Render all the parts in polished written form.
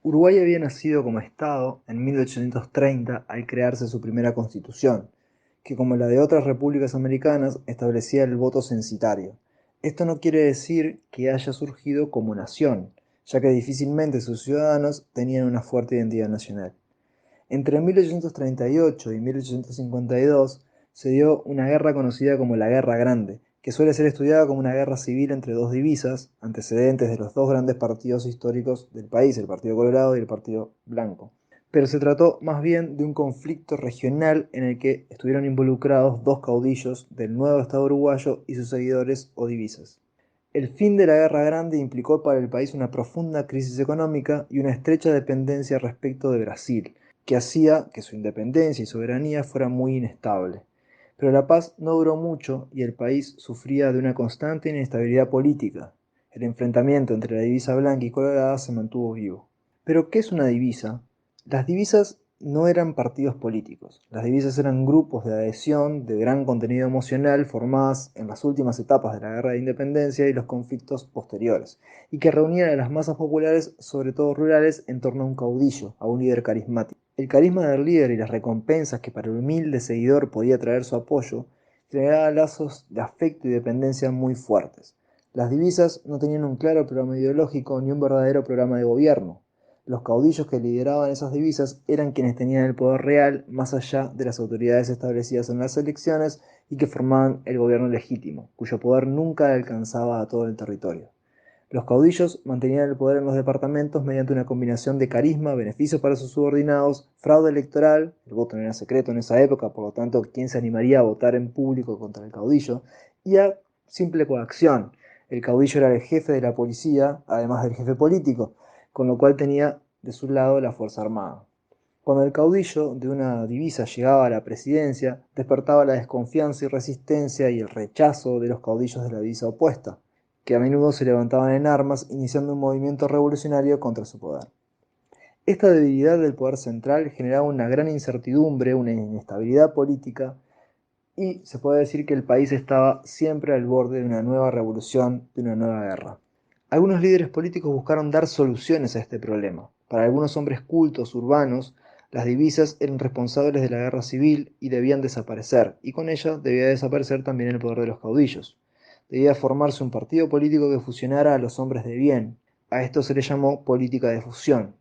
Uruguay había nacido como Estado en 1830 al crearse su primera constitución, que como la de otras repúblicas americanas establecía el voto censitario. Esto no quiere decir que haya surgido como nación, ya que difícilmente sus ciudadanos tenían una fuerte identidad nacional. Entre 1838 y 1852 se dio una guerra conocida como la Guerra Grande, que suele ser estudiada como una guerra civil entre dos divisas, antecedentes de los dos grandes partidos históricos del país, el Partido Colorado y el Partido Blanco. Pero se trató más bien de un conflicto regional en el que estuvieron involucrados dos caudillos del nuevo Estado uruguayo y sus seguidores o divisas. El fin de la Guerra Grande implicó para el país una profunda crisis económica y una estrecha dependencia respecto de Brasil, que hacía que su independencia y soberanía fuera muy inestable. Pero la paz no duró mucho y el país sufría de una constante inestabilidad política. El enfrentamiento entre la divisa blanca y colorada se mantuvo vivo. ¿Pero qué es una divisa? Las divisas no eran partidos políticos. Las divisas eran grupos de adhesión de gran contenido emocional formadas en las últimas etapas de la Guerra de Independencia y los conflictos posteriores, y que reunían a las masas populares, sobre todo rurales, en torno a un caudillo, a un líder carismático. El carisma del líder y las recompensas que para el humilde seguidor podía traer su apoyo generaba lazos de afecto y dependencia muy fuertes. Las divisas no tenían un claro programa ideológico ni un verdadero programa de gobierno. Los caudillos que lideraban esas divisas eran quienes tenían el poder real más allá de las autoridades establecidas en las elecciones y que formaban el gobierno legítimo, cuyo poder nunca alcanzaba a todo el territorio. Los caudillos mantenían el poder en los departamentos mediante una combinación de carisma, beneficios para sus subordinados, fraude electoral, el voto no era secreto en esa época, por lo tanto, ¿quién se animaría a votar en público contra el caudillo? Y a simple coacción. El caudillo era el jefe de la policía, además del jefe político, con lo cual tenía de su lado la Fuerza Armada. Cuando el caudillo de una divisa llegaba a la presidencia, despertaba la desconfianza y resistencia y el rechazo de los caudillos de la divisa opuesta, que a menudo se levantaban en armas iniciando un movimiento revolucionario contra su poder. Esta debilidad del poder central generaba una gran incertidumbre, una inestabilidad política y se puede decir que el país estaba siempre al borde de una nueva revolución, de una nueva guerra. Algunos líderes políticos buscaron dar soluciones a este problema. Para algunos hombres cultos urbanos, las divisas eran responsables de la guerra civil y debían desaparecer, y con ella debía desaparecer también el poder de los caudillos. Debía formarse un partido político que fusionara a los hombres de bien. A esto se le llamó política de fusión.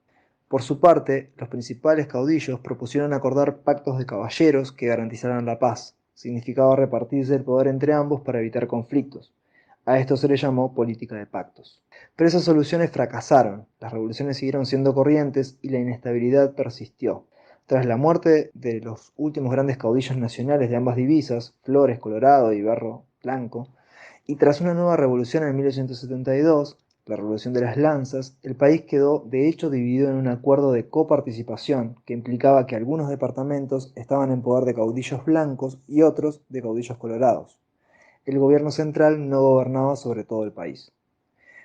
Por su parte, los principales caudillos propusieron acordar pactos de caballeros que garantizaran la paz. Significaba repartirse el poder entre ambos para evitar conflictos. A esto se le llamó política de pactos. Pero esas soluciones fracasaron, las revoluciones siguieron siendo corrientes y la inestabilidad persistió. Tras la muerte de los últimos grandes caudillos nacionales de ambas divisas, Flores Colorado y Berro Blanco, y tras una nueva revolución en 1872, la Revolución de las Lanzas, el país quedó de hecho dividido en un acuerdo de coparticipación que implicaba que algunos departamentos estaban en poder de caudillos blancos y otros de caudillos colorados. El gobierno central no gobernaba sobre todo el país.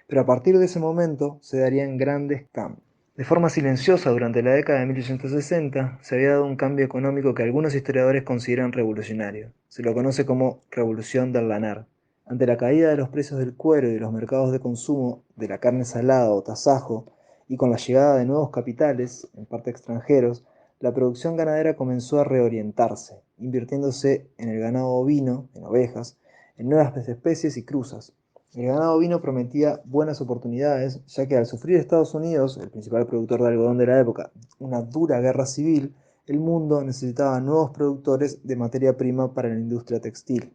Pero a partir de ese momento se darían grandes cambios. De forma silenciosa, durante la década de 1860, se había dado un cambio económico que algunos historiadores consideran revolucionario. Se lo conoce como Revolución del Lanar. Ante la caída de los precios del cuero y de los mercados de consumo de la carne salada o tasajo, y con la llegada de nuevos capitales, en parte extranjeros, la producción ganadera comenzó a reorientarse, invirtiéndose en el ganado ovino, en ovejas, en nuevas especies y cruzas. El ganado ovino prometía buenas oportunidades, ya que al sufrir Estados Unidos, el principal productor de algodón de la época, una dura guerra civil, el mundo necesitaba nuevos productores de materia prima para la industria textil.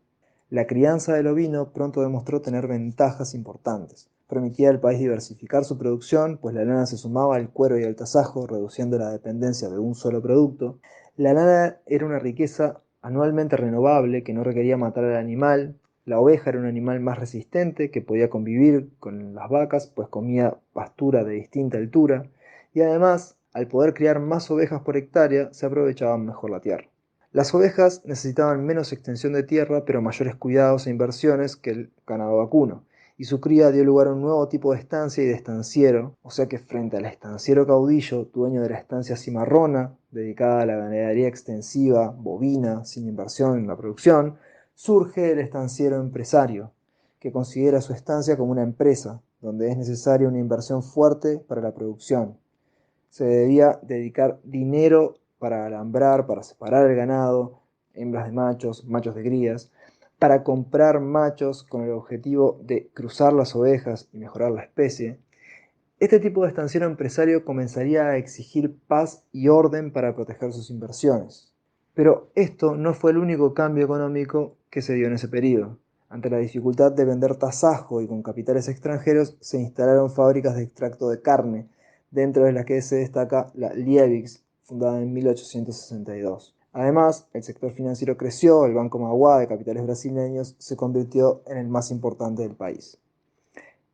La crianza del ovino pronto demostró tener ventajas importantes. Permitía al país diversificar su producción, pues la lana se sumaba al cuero y al tasajo, reduciendo la dependencia de un solo producto. La lana era una riqueza anualmente renovable que no requería matar al animal. La oveja era un animal más resistente que podía convivir con las vacas, pues comía pastura de distinta altura, y además, al poder criar más ovejas por hectárea, se aprovechaba mejor la tierra. Las ovejas necesitaban menos extensión de tierra, pero mayores cuidados e inversiones que el ganado vacuno, y su cría dio lugar a un nuevo tipo de estancia y de estanciero, o sea que frente al estanciero caudillo, dueño de la estancia cimarrona, dedicada a la ganadería extensiva, bovina, sin inversión en la producción, surge el estanciero empresario, que considera su estancia como una empresa, donde es necesaria una inversión fuerte para la producción. Se debía dedicar dinero para alambrar, para separar el ganado, hembras de machos, machos de crías, para comprar machos con el objetivo de cruzar las ovejas y mejorar la especie. Este tipo de estanciero empresario comenzaría a exigir paz y orden para proteger sus inversiones. Pero esto no fue el único cambio económico que se dio en ese periodo. Ante la dificultad de vender tasajo y con capitales extranjeros, se instalaron fábricas de extracto de carne, dentro de las que se destaca la Liebig's, fundada en 1862. Además, el sector financiero creció, el Banco Mauá de capitales brasileños se convirtió en el más importante del país.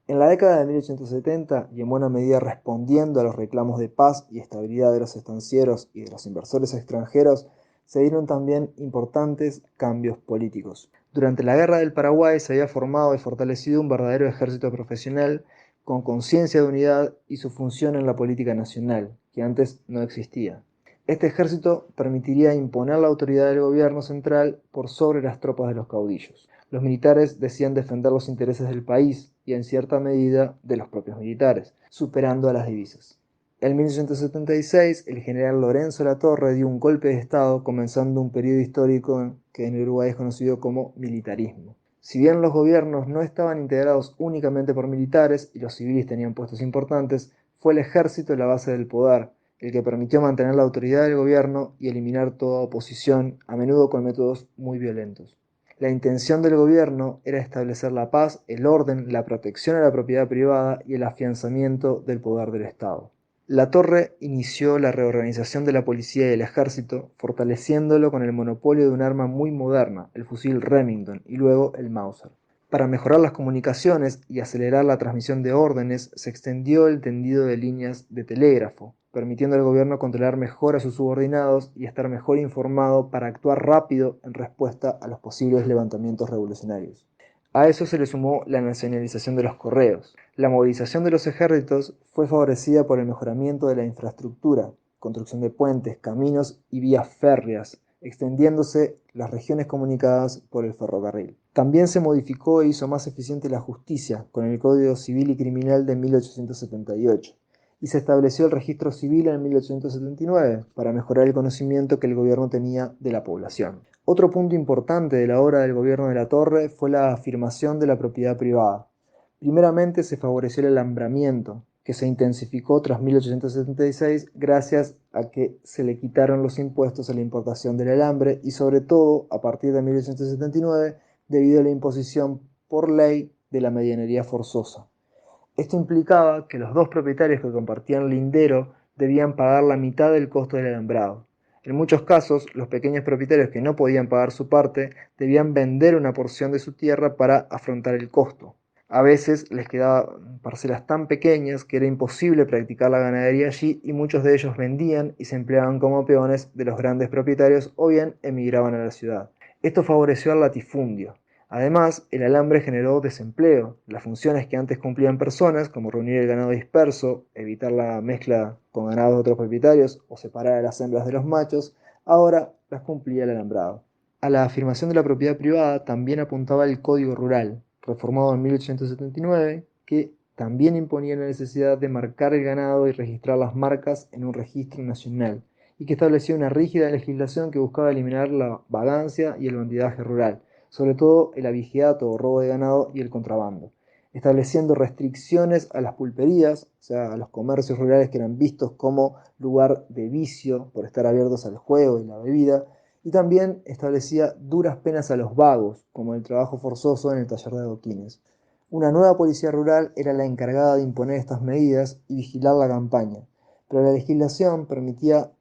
En la década de 1870, y en buena medida respondiendo a los reclamos de paz y estabilidad de los estancieros y de los inversores extranjeros, se dieron también importantes cambios políticos. Durante la Guerra del Paraguay se había formado y fortalecido un verdadero ejército profesional con conciencia de unidad y su función en la política nacional, que antes no existía. Este ejército permitiría imponer la autoridad del gobierno central por sobre las tropas de los caudillos. Los militares decían defender los intereses del país y en cierta medida de los propios militares, superando a las divisas. En 1876, el general Lorenzo Latorre dio un golpe de Estado, comenzando un periodo histórico que en Uruguay es conocido como militarismo. Si bien los gobiernos no estaban integrados únicamente por militares y los civiles tenían puestos importantes, fue el ejército la base del poder, el que permitió mantener la autoridad del gobierno y eliminar toda oposición, a menudo con métodos muy violentos. La intención del gobierno era establecer la paz, el orden, la protección a la propiedad privada y el afianzamiento del poder del Estado. Latorre inició la reorganización de la policía y el ejército, fortaleciéndolo con el monopolio de un arma muy moderna, el fusil Remington, y luego el Mauser. Para mejorar las comunicaciones y acelerar la transmisión de órdenes, se extendió el tendido de líneas de telégrafo, permitiendo al gobierno controlar mejor a sus subordinados y estar mejor informado para actuar rápido en respuesta a los posibles levantamientos revolucionarios. A eso se le sumó la nacionalización de los correos. La movilización de los ejércitos fue favorecida por el mejoramiento de la infraestructura, construcción de puentes, caminos y vías férreas, extendiéndose las regiones comunicadas por el ferrocarril. También se modificó e hizo más eficiente la justicia con el Código Civil y Criminal de 1878 y se estableció el registro civil en 1879 para mejorar el conocimiento que el gobierno tenía de la población. Otro punto importante de la obra del gobierno de Latorre fue la afirmación de la propiedad privada. Primeramente se favoreció el alambramiento, que se intensificó tras 1876 gracias a que se le quitaron los impuestos a la importación del alambre y sobre todo a partir de 1879 debido a la imposición por ley de la medianería forzosa. Esto implicaba que los dos propietarios que compartían lindero debían pagar la mitad del costo del alambrado. En muchos casos, los pequeños propietarios que no podían pagar su parte debían vender una porción de su tierra para afrontar el costo. A veces les quedaban parcelas tan pequeñas que era imposible practicar la ganadería allí y muchos de ellos vendían y se empleaban como peones de los grandes propietarios o bien emigraban a la ciudad. Esto favoreció al latifundio. Además, el alambre generó desempleo. Las funciones que antes cumplían personas, como reunir el ganado disperso, evitar la mezcla con ganados de otros propietarios o separar a las hembras de los machos, ahora las cumplía el alambrado. A la afirmación de la propiedad privada también apuntaba el Código Rural, reformado en 1879, que también imponía la necesidad de marcar el ganado y registrar las marcas en un registro nacional, y que establecía una rígida legislación que buscaba eliminar la vagancia y el bandidaje rural, sobre todo el abigeato o robo de ganado y el contrabando, estableciendo restricciones a las pulperías, o sea, a los comercios rurales que eran vistos como lugar de vicio por estar abiertos al juego y la bebida, y también establecía duras penas a los vagos, como el trabajo forzoso en el taller de adoquines. Una nueva policía rural era la encargada de imponer estas medidas y vigilar la campaña, pero la legislación permitía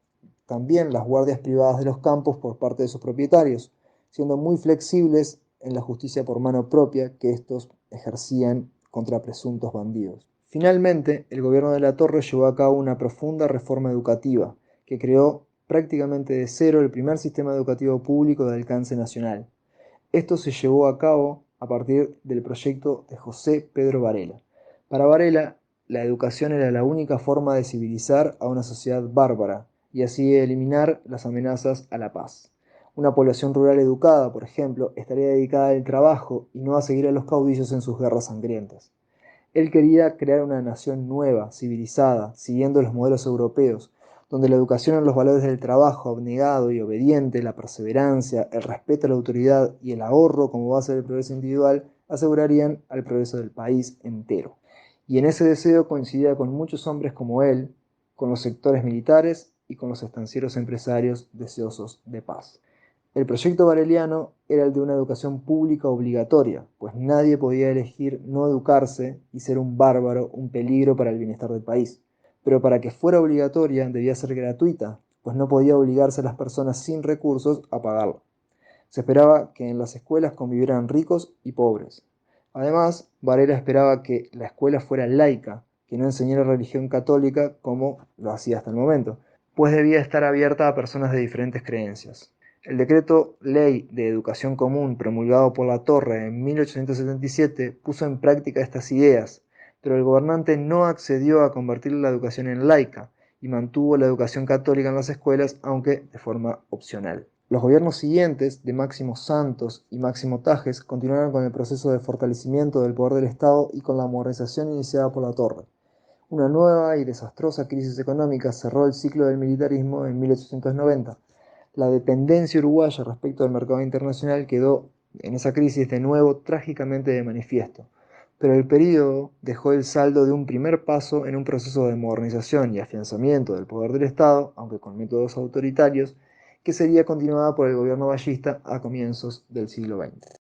también las guardias privadas de los campos por parte de sus propietarios, siendo muy flexibles en la justicia por mano propia que estos ejercían contra presuntos bandidos. Finalmente, el gobierno de Latorre llevó a cabo una profunda reforma educativa, que creó prácticamente de cero el primer sistema educativo público de alcance nacional. Esto se llevó a cabo a partir del proyecto de José Pedro Varela. Para Varela, la educación era la única forma de civilizar a una sociedad bárbara y así eliminar las amenazas a la paz. Una población rural educada, por ejemplo, estaría dedicada al trabajo y no a seguir a los caudillos en sus guerras sangrientas. Él quería crear una nación nueva, civilizada, siguiendo los modelos europeos, donde la educación en los valores del trabajo abnegado y obediente, la perseverancia, el respeto a la autoridad y el ahorro como base del progreso individual asegurarían al progreso del país entero. Y en ese deseo coincidía con muchos hombres como él, con los sectores militares y con los estancieros empresarios deseosos de paz. El proyecto Vareliano era el de una educación pública obligatoria, pues nadie podía elegir no educarse y ser un bárbaro, un peligro para el bienestar del país. Pero para que fuera obligatoria debía ser gratuita, pues no podía obligarse a las personas sin recursos a pagarla. Se esperaba que en las escuelas convivieran ricos y pobres. Además, Varela esperaba que la escuela fuera laica, que no enseñara religión católica como lo hacía hasta el momento, pues debía estar abierta a personas de diferentes creencias. El decreto Ley de Educación Común promulgado por la Torre en 1877 puso en práctica estas ideas, pero el gobernante no accedió a convertir la educación en laica y mantuvo la educación católica en las escuelas, aunque de forma opcional. Los gobiernos siguientes, de Máximo Santos y Máximo Tajes, continuaron con el proceso de fortalecimiento del poder del Estado y con la modernización iniciada por la Torre. Una nueva y desastrosa crisis económica cerró el ciclo del militarismo en 1890. La dependencia uruguaya respecto al mercado internacional quedó en esa crisis de nuevo trágicamente de manifiesto, pero el período dejó el saldo de un primer paso en un proceso de modernización y afianzamiento del poder del Estado, aunque con métodos autoritarios, que sería continuada por el gobierno ballista a comienzos del siglo XX.